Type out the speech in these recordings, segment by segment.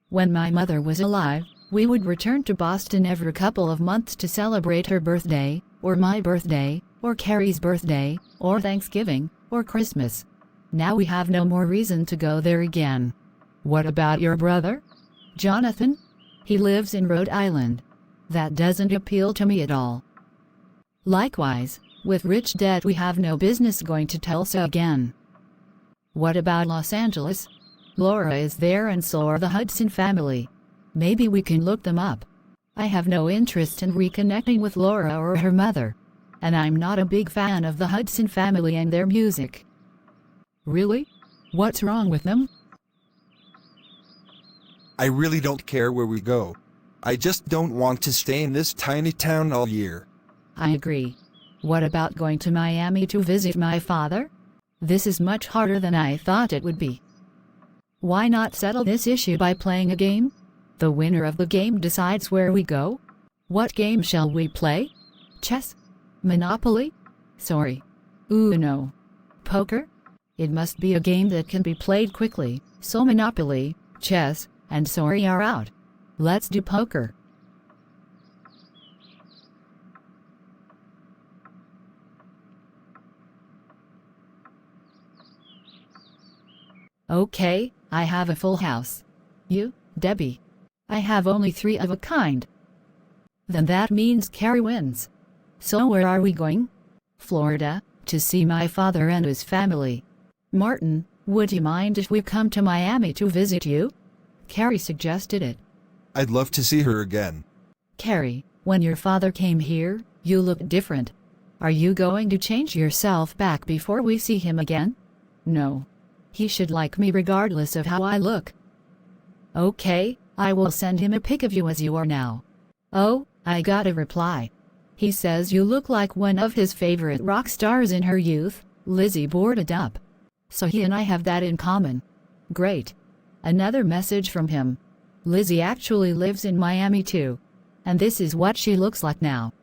When my mother was alive, we would return to Boston every couple of months to celebrate her birthday, or my birthday, or Carrie's birthday, or Thanksgiving, or Christmas. Now we have no more reason to go there again. What about your brother? Jonathan? He lives in Rhode Island. That doesn't appeal to me at all. Likewise, with Rich dead we have no business going to Tulsa again. What about Los Angeles? Laura is there and so are the Hudson family. Maybe we can look them up. I have no interest in reconnecting with Laura or her mother. And I'm not a big fan of the Hudson family and their music. Really? What's wrong with them? I really don't care where we go. I just don't want to stay in this tiny town all year. I agree. What about going to Miami to visit my father? This is much harder than I thought it would be. Why not settle this issue by playing a game? The winner of the game decides where we go. What game shall we play? Chess? Monopoly? Sorry. Uno. Poker? It must be a game that can be played quickly, so Monopoly, chess, and sorry are out. Let's do poker. Okay, I have a full house. You, Debbie? I have only 3 of a kind. Then that means Carrie wins. So where are we going? Florida, to see my father and his family. Martin, would you mind if we come to Miami to visit you? Carrie suggested it. I'd love to see her again. Carrie, when your father came here, you looked different. Are you going to change yourself back before we see him again? No. He should like me regardless of how I look. Okay, I will send him a pic of you as you are now. Oh, I got a reply. He says you look like one of his favorite rock stars in her youth, Lizzie Borden. So he and I have that in common. Great. Another message from him. Lizzie actually lives in Miami too. And this is what she looks like now.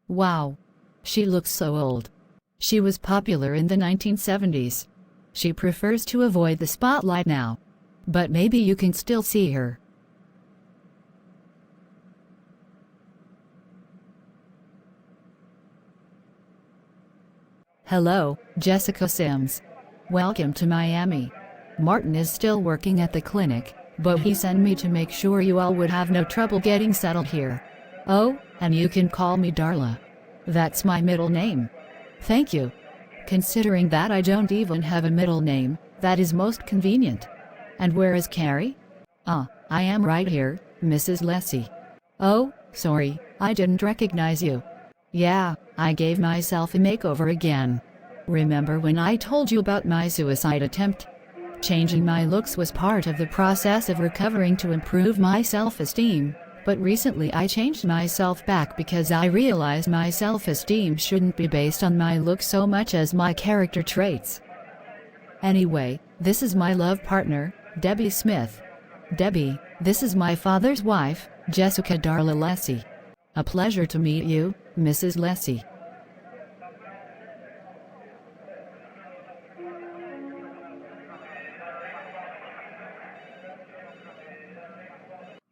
Wow. She looks so old. She was popular in the 1970s. She prefers to avoid the spotlight now. But maybe you can still see her. Hello, Jessica Sims. Welcome to Miami. Martin is still working at the clinic, but he sent me to make sure you all would have no trouble getting settled here. Oh, and you can call me Darla. That's my middle name. Thank you. Considering that I don't even have a middle name, that is most convenient. And where is Carrie? I am right here, Mrs. Lessie. Oh, sorry, I didn't recognize you. Yeah, I gave myself a makeover again. Remember when I told you about my suicide attempt? Changing my looks was part of the process of recovering to improve my self-esteem, but recently I changed myself back because I realized my self-esteem shouldn't be based on my look so much as my character traits. Anyway, this is my love partner, Debbie Smith. Debbie, this is my father's wife, Jessica Darla Lessie. A pleasure to meet you, Mrs. Lessie.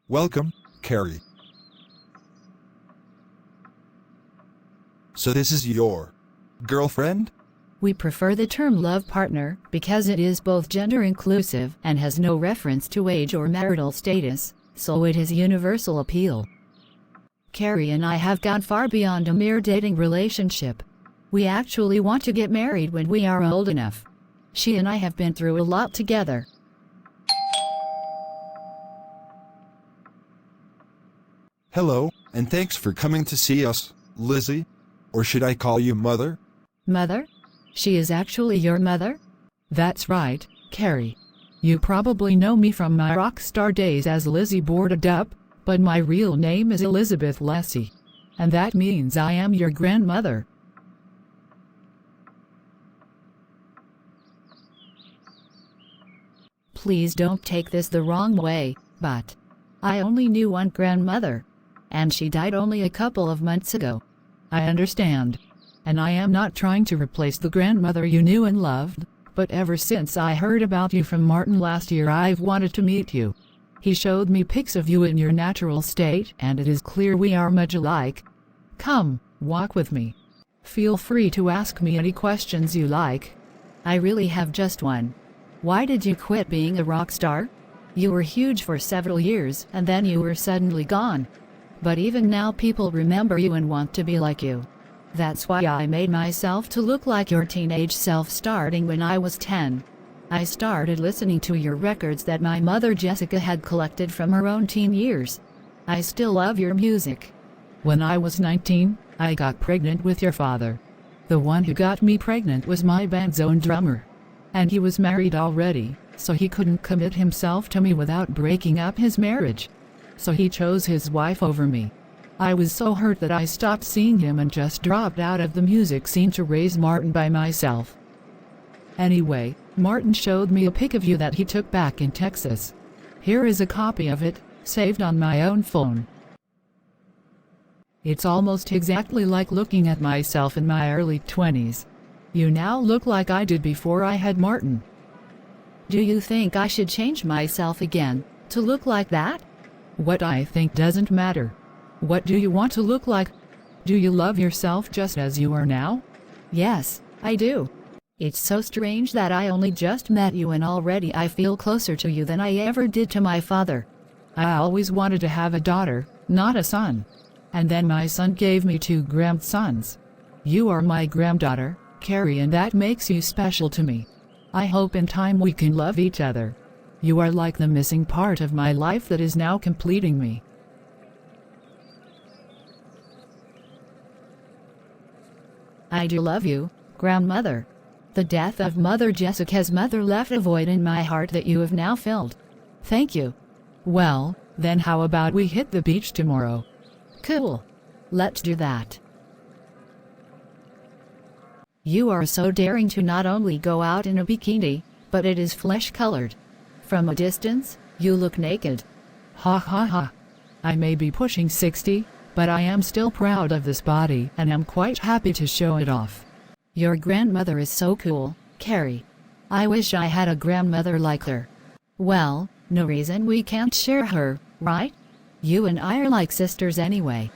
Welcome, Carrie. So this is your girlfriend? We prefer the term love partner because it is both gender inclusive and has no reference to age or marital status, so it has universal appeal. Carrie and I have gone far beyond a mere dating relationship. We actually want to get married when we are old enough. She and I have been through a lot together. Hello, and thanks for coming to see us, Lizzie. Or should I call you Mother? Mother? She is actually your mother? That's right, Carrie. You probably know me from my rock star days as Lizzie Borden, but my real name is Elizabeth Lessie. And that means I am your grandmother. Please don't take this the wrong way, but I only knew one grandmother, and she died only a couple of months ago. I understand. And I am not trying to replace the grandmother you knew and loved, but ever since I heard about you from Martin last year, I've wanted to meet you. He showed me pics of you in your natural state, and it is clear we are much alike. Come, walk with me. Feel free to ask me any questions you like. I really have just one. Why did you quit being a rock star? You were huge for several years, and then you were suddenly gone. But even now people remember you and want to be like you. That's why I made myself to look like your teenage self starting when I was 10. I started listening to your records that my mother Jessica had collected from her own teen years. I still love your music. When I was 19, I got pregnant with your father. The one who got me pregnant was my band's own drummer. And he was married already, so he couldn't commit himself to me without breaking up his marriage. So he chose his wife over me. I was so hurt that I stopped seeing him and just dropped out of the music scene to raise Martin by myself. Anyway, Martin showed me a pic of you that he took back in Texas. Here is a copy of it, saved on my own phone. It's almost exactly like looking at myself in my early 20s. You now look like I did before I had Martin. Do you think I should change myself again, to look like that? What I think doesn't matter. What do you want to look like? Do you love yourself just as you are now? Yes, I do. It's so strange that I only just met you and already I feel closer to you than I ever did to my father. I always wanted to have a daughter, not a son. And then my son gave me 2 grandsons. You are my granddaughter, Carrie, and that makes you special to me. I hope in time we can love each other. You are like the missing part of my life that is now completing me. I do love you, grandmother. The death of Mother Jessica's mother left a void in my heart that you have now filled. Thank you. Well, then how about we hit the beach tomorrow? Cool. Let's do that. You are so daring to not only go out in a bikini, but it is flesh-colored. From a distance, you look naked. Ha ha ha. I may be pushing 60, but I am still proud of this body and am quite happy to show it off. Your grandmother is so cool, Carrie. I wish I had a grandmother like her. Well, no reason we can't share her, right? You and I are like sisters anyway.